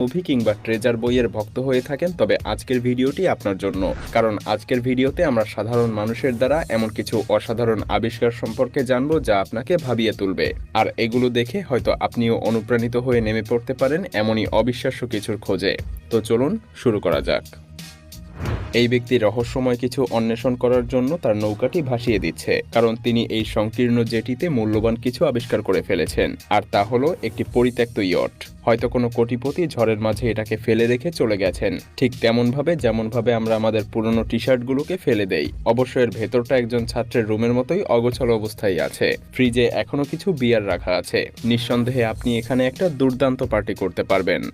Movie কিংবা treasure বইয়ের ভক্ত হয়ে থাকেন তবে আজকের ভিডিওটি আপনার জন্য। কারণ আজকের ভিডিওতে আমরা সাধারণ মানুষের দ্বারা এমন কিছু অসাধারণ আবিষ্কার সম্পর্কে জানব যা আপনাকে ভাবিয়ে তুলবে। আর এগুলো দেখে হয়তো আপনিও অনুপ্রাণিত হয়ে নেমে পড়তে পারেন এমনই অবিশ্বাস্য কিছুর খোঁজে। তো চলুন শুরু করা যাক। এই ব্যক্তি রহস্যময় কিছু অন্বেষণ করার জন্য তার নৌকাটি ভাসিয়ে দিচ্ছে, কারণ তিনি এই সংকীর্ণ জেটিতে মূল্যবান কিছু আবিষ্কার করে ফেলেছেন। আর তা হলো একটি পরিত্যক্ত ইয়ট। হয়তো কোনো কোটিপতি ঝড়ের মাঝে এটাকে ফেলে রেখে চলে গেছেন, ঠিক যেমনভাবে আমরা আমাদের পুরনো টি শার্টগুলোকে ফেলে দেই। অবশ্য এর ভেতরটা একজন ছাত্রের রুমের মতোই অগোছালো অবস্থায় আছে। ফ্রিজে এখনো কিছু বিয়ার রাখা আছে। নিঃসন্দেহে আপনি এখানে একটা দুর্দান্ত পার্টি করতে পারবেন।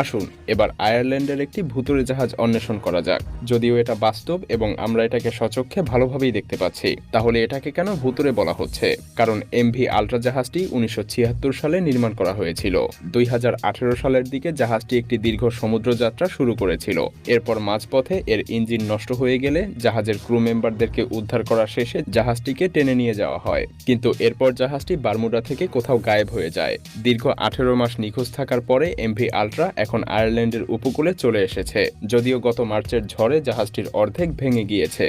আসুন এবার আয়ারল্যান্ডের একটি ভুতুড়ে জাহাজ অন্বেষণ করা যাক। যদিও এটা বাস্তব এবং আমরা এটাকে সচক্ষে ভালোভাবেই দেখতে পাচ্ছি, তাহলে এটাকে কেন ভুতুড়ে বলা হচ্ছে? কারণ এমভি আল্ট্রা জাহাজটি 1976 সালে নির্মাণ করা হয়েছিল। 2018 সালের দিকে জাহাজটি একটি দীর্ঘ সমুদ্র যাত্রা শুরু করেছিল। এরপর মাঝপথে এর ইঞ্জিন নষ্ট হয়ে গেলে জাহাজের ক্রু মেম্বারদেরকে উদ্ধার করা শেষে জাহাজটিকে টেনে নিয়ে যাওয়া হয়। কিন্তু এরপর জাহাজটি বারমুডা থেকে কোথাও গায়েব হয়ে যায়। দীর্ঘ 18 মাস নিখোঁজ থাকার পরে এমভি আল্ট্রা এখন আয়ারল্যান্ডের উপকূলে চলে এসেছে। যদিও গত মার্চের ঝড়ে জাহাজটির অর্ধেক ভেঙে গিয়েছে।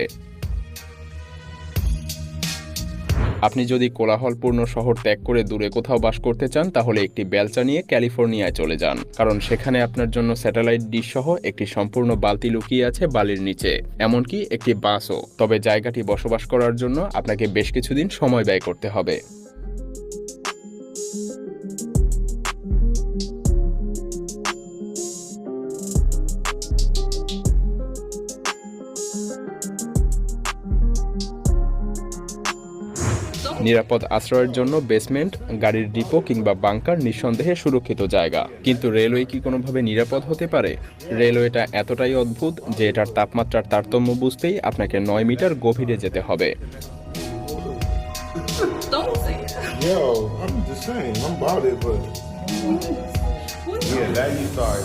আপনি যদি কোলাহলপূর্ণ শহর ত্যাগ করে দূরে কোথাও বাস করতে চান, তাহলে একটি বেলচা নিয়ে ক্যালিফোর্নিয়ায় চলে যান, কারণ সেখানে আপনার জন্য স্যাটেলাইট ডিশ সহ একটি সম্পূর্ণ বালতি লুকিয়ে আছে বালির নিচে, এমনকি একটি বাসও। তবে জায়গাটি বসবাস করার জন্য আপনাকে বেশ কিছুদিন সময় ব্যয় করতে হবে। নিরাপদ আশ্রয়ের জন্য বেসমেন্ট, গাড়ির ডিপো কিংবা বাংকার নিঃসন্দেহে সুরক্ষিত জায়গা। কিন্তু রেলওয়ে কি কোনোভাবে নিরাপদ হতে পারে? রেলওয়েটা এতটাই অদ্ভুত যে এটার তাপমাত্রার তারতম্য বুঝতেই আপনাকে 9 মিটার গভীরে যেতে হবে। Yo, I'm just saying, I'm about it, but yeah,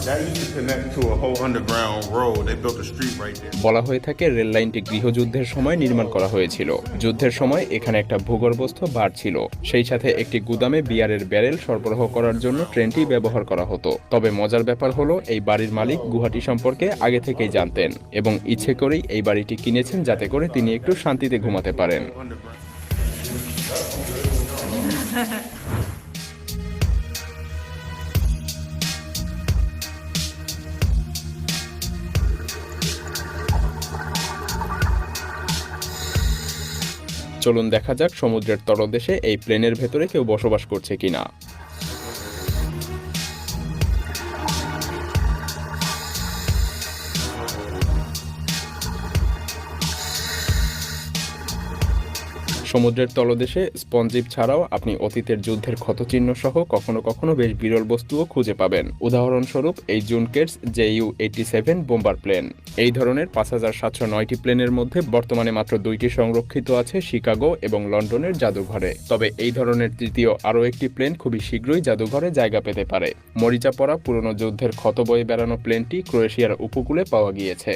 that used to connect to a whole underground road. They built a street right there. বলা হয়ে থাকে রেল লাইনটি গৃহযুদ্ধের সময় নির্মাণ করা হয়েছিল। যুদ্ধের সময় এখানে একটা ভূগর্ভস্থ বার ছিল, সেই সাথে একটি গুদামে বিয়ারের ব্যারেল সরবরাহ করার জন্য ট্রেনটি ব্যবহার করা হতো। তবে মজার ব্যাপার হলো এই বাড়ির মালিক গুহাটি সম্পর্কে আগে থেকেই জানতেন এবং ইচ্ছে করেই এই বাড়িটি কিনেছেন যাতে করে তিনি একটু শান্তিতে ঘুমাতে পারেন। চলুন দেখা যাক সমুদ্রের তলদেশে এই প্লেনের ভেতরে কেউ বসবাস করছে কিনা। সমুদ্রের তলদেশে স্পঞ্জিপ ছাড়াও আপনি অতীতের যুদ্ধের ক্ষতচিহ্ন সহ কখনো কখনো বেশ বিরল বস্তুও খুঁজে পাবেন। উদাহরণস্বরূপ এই জুনকেটস JU-87 বোম্বার প্লেন। এই ধরনের 5709টি প্লেনের মধ্যে বর্তমানে মাত্র 2টি সংরক্ষিত আছে শিকাগো এবং লন্ডনের জাদুঘরে। তবে এই ধরনের তৃতীয় আরও একটি প্লেন খুবই শীঘ্রই জাদুঘরে জায়গা পেতে পারে। মরিচা পড়া পুরনো যুদ্ধের ক্ষত বয়ে বেড়ানো প্লেনটি ক্রোয়েশিয়ার উপকূলে পাওয়া গিয়েছে।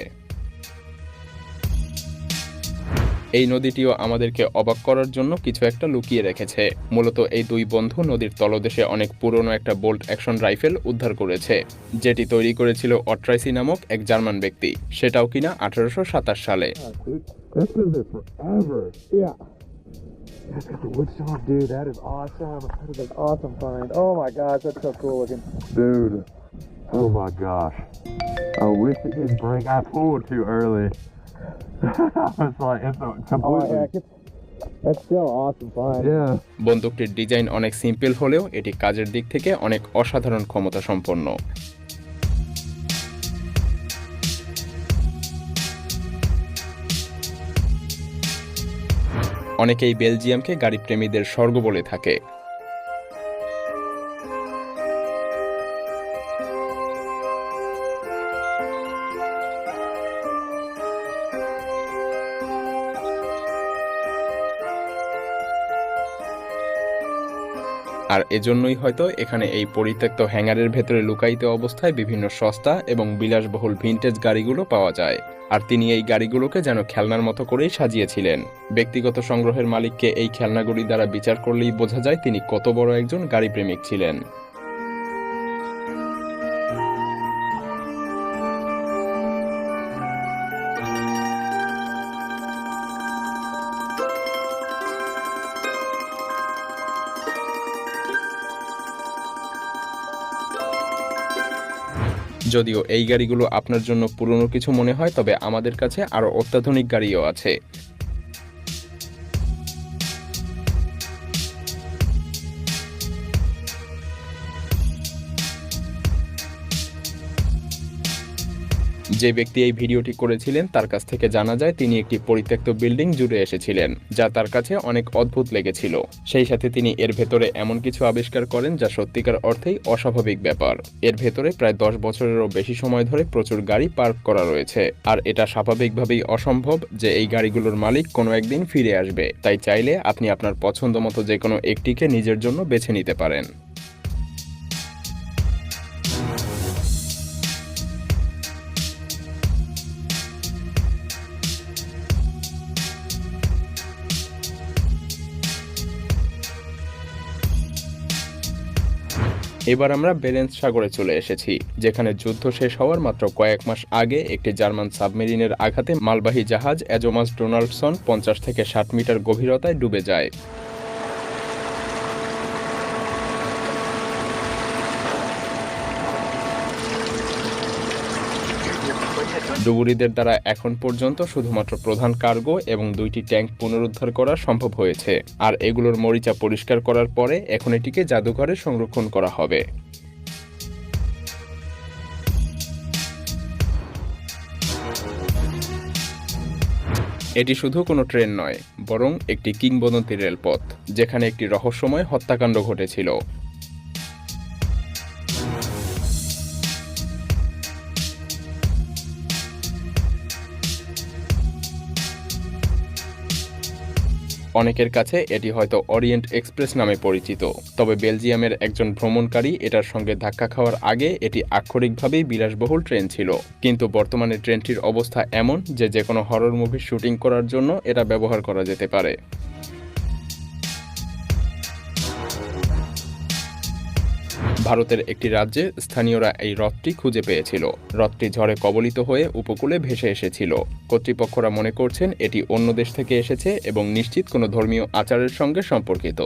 এই নদীটিও আমাদেরকে অবাক করার জন্য কিছু একটা লুকিয়ে রেখেছে। মূলত এই দুই বন্ধু নদীর তলদেশে অনেক পুরনো একটা বোল্ট অ্যাকশন রাইফেল উদ্ধার করেছে, যেটি তৈরি করেছিল অট্রাইসি নামক এক জার্মান ব্যক্তি, সেটাও কিনা 1827 সালে। বন্দুকটির ডিজাইন অনেক সিম্পল হলেও এটি কাজের দিক থেকে অনেক অসাধারণ ক্ষমতা সম্পন্ন। অনেকেই বেলজিয়ামকে গাড়ি প্রেমীদের স্বর্গ বলে থাকে। আর এজন্যই হয়তো এখানে এই পরিত্যক্ত হ্যাঙ্গারের ভেতরে লুকায়িত অবস্থায় বিভিন্ন সস্তা এবং বিলাসবহুল ভিনটেজ গাড়িগুলো পাওয়া যায়। আর তিনি এই গাড়িগুলোকে যেন খেলনার মতো করেই সাজিয়েছিলেন। ব্যক্তিগত সংগ্রহের মালিককে এই খেলনাগুলি দ্বারা বিচার করলেই বোঝা যায় তিনি কত বড় একজন গাড়ি প্রেমিক ছিলেন। যদিও এই গাড়িগুলো আপনার জন্য পুরনো কিছু মনে হয়, তবে আমাদের কাছে আরও অত্যাধুনিক গাড়িও আছে। যে ব্যক্তি এই ভিডিওটি করেছিলেন তার কাছ থেকে জানা যায় তিনি একটি পরিত্যক্ত বিল্ডিং জুড়ে এসেছিলেন, যা তার কাছে অনেক অদ্ভুত লেগেছিল। সেই সাথে তিনি এর ভেতরে এমন কিছু আবিষ্কার করেন যা সত্যিকার অর্থেই অস্বাভাবিক ব্যাপার। এর ভেতরে প্রায় 10 বছরেরও বেশি সময় ধরে প্রচুর গাড়ি পার্ক করা রয়েছে, আর এটা স্বাভাবিকভাবেই অসম্ভব যে এই গাড়িগুলোর মালিক কোনো একদিন ফিরে আসবে। তাই চাইলে আপনি আপনার পছন্দ মতো যে কোনো একটিকে নিজের জন্য বেছে নিতে পারেন। এবার আমরা বেরেন্স সাগরে চলে এসেছি, যেখানে যুদ্ধ শেষ হওয়ার মাত্র কয়েক মাস আগে একটি জার্মান সাবমেরিনের আঘাতে মালবাহী জাহাজ অ্যাজোমাস ডোনাল্ডসন 50 থেকে 60 মিটার গভীরতায় ডুবে যায়। ডুবুরিদের দ্বারা এখন পর্যন্ত শুধুমাত্র প্রধান কার্গো এবং 2টি ট্যাঙ্ক পুনরুদ্ধার করা সম্ভব হয়েছে, আর এগুলোর মরিচা পরিষ্কার করার পরে এখন এটিকে জাদুঘরে সংরক্ষণ করা হবে। এটি শুধু কোনো ট্রেন নয়, বরং একটি কিংবদন্তি রেলপথ, যেখানে একটি রহস্যময় হত্যাকাণ্ড ঘটেছিল। অনেকের কাছে এটি হয়তো ওরিয়েন্ট এক্সপ্রেস নামে পরিচিত, তবে বেলজিয়ামের একজন ভ্রমণকারী এটার সঙ্গে ধাক্কা খাওয়ার আগে এটি আক্ষরিকভাবেই বিলাসবহুল ট্রেন ছিল। কিন্তু বর্তমানে ট্রেনটির অবস্থা এমন যে কোনো হরর মুভির শুটিং করার জন্য এটা ব্যবহার করা যেতে পারে। ভারতের একটি রাজ্যে স্থানীয়রা এই হ্রদটি খুঁজে পেয়েছিল। হ্রদটি ঝড়ে কবলিত হয়ে উপকূলে ভেসে এসেছিল। কর্তৃপক্ষরা মনে করছেন এটি অন্য দেশ থেকে এসেছে এবং নিশ্চিত কোনো ধর্মীয় আচারের সঙ্গে সম্পর্কিত।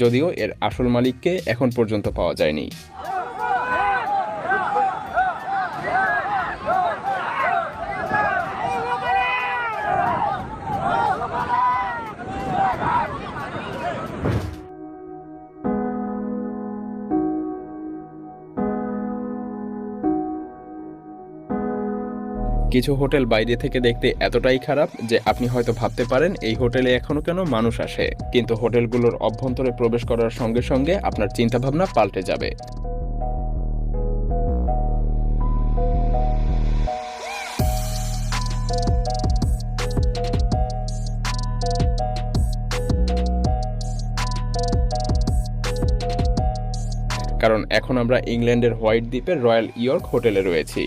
যদিও এর আসল মালিককে এখন পর্যন্ত পাওয়া যায়নি। কিছু হোটেল বাইরে থেকে দেখতে এতটাই খারাপ যে আপনি হয়তো ভাবতে পারেন এই হোটেলে এখনো কেন মানুষ আসে, কিন্তু হোটেলগুলোর অভ্যন্তরে প্রবেশ করার সঙ্গে সঙ্গে আপনার চিন্তাভাবনা পাল্টে যাবে। কারণ এখন আমরা ইংল্যান্ডের হোয়াইট দ্বীপের রয়্যাল ইয়র্ক হোটেলে রয়েছি।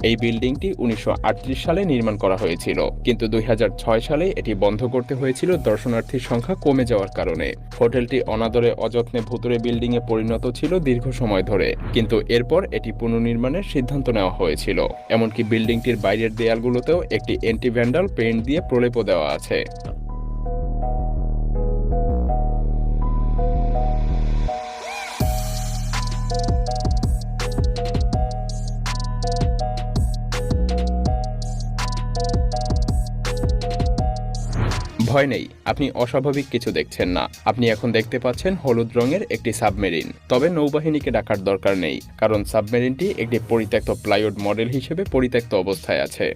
এই বিল্ডিংটি 1938 সালে নির্মাণ করা হয়েছিল, কিন্তু 2006 সালে এটি বন্ধ করতে হয়েছিল দর্শনার্থীর সংখ্যা কমে যাওয়ার কারণে। হোটেলটি অনাদরে অযত্নে ভুতুড়ে বিল্ডিংয়ে পরিণত ছিল দীর্ঘ সময় ধরে, কিন্তু এরপর এটি পুনর্নির্মাণের সিদ্ধান্ত নেওয়া হয়েছিল। এমনকি বিল্ডিংটির বাইরের দেয়ালগুলোতেও একটি অ্যান্টি ভ্যান্ডাল পেইন্ট দিয়ে প্রলেপও দেওয়া আছে। ভয় নেই, আপনি অস্বাভাবিক কিছু দেখছেন না। আপনি এখন দেখতে পাচ্ছেন হলুদ রঙের একটি সাবমেরিন। তবে নৌবাহিনীকে ডাকার দরকার নেই, কারণ সাবমেরিনটি একটি পরিত্যক্ত প্লাইউড মডেল হিসেবে পরিত্যক্ত অবস্থায় আছে।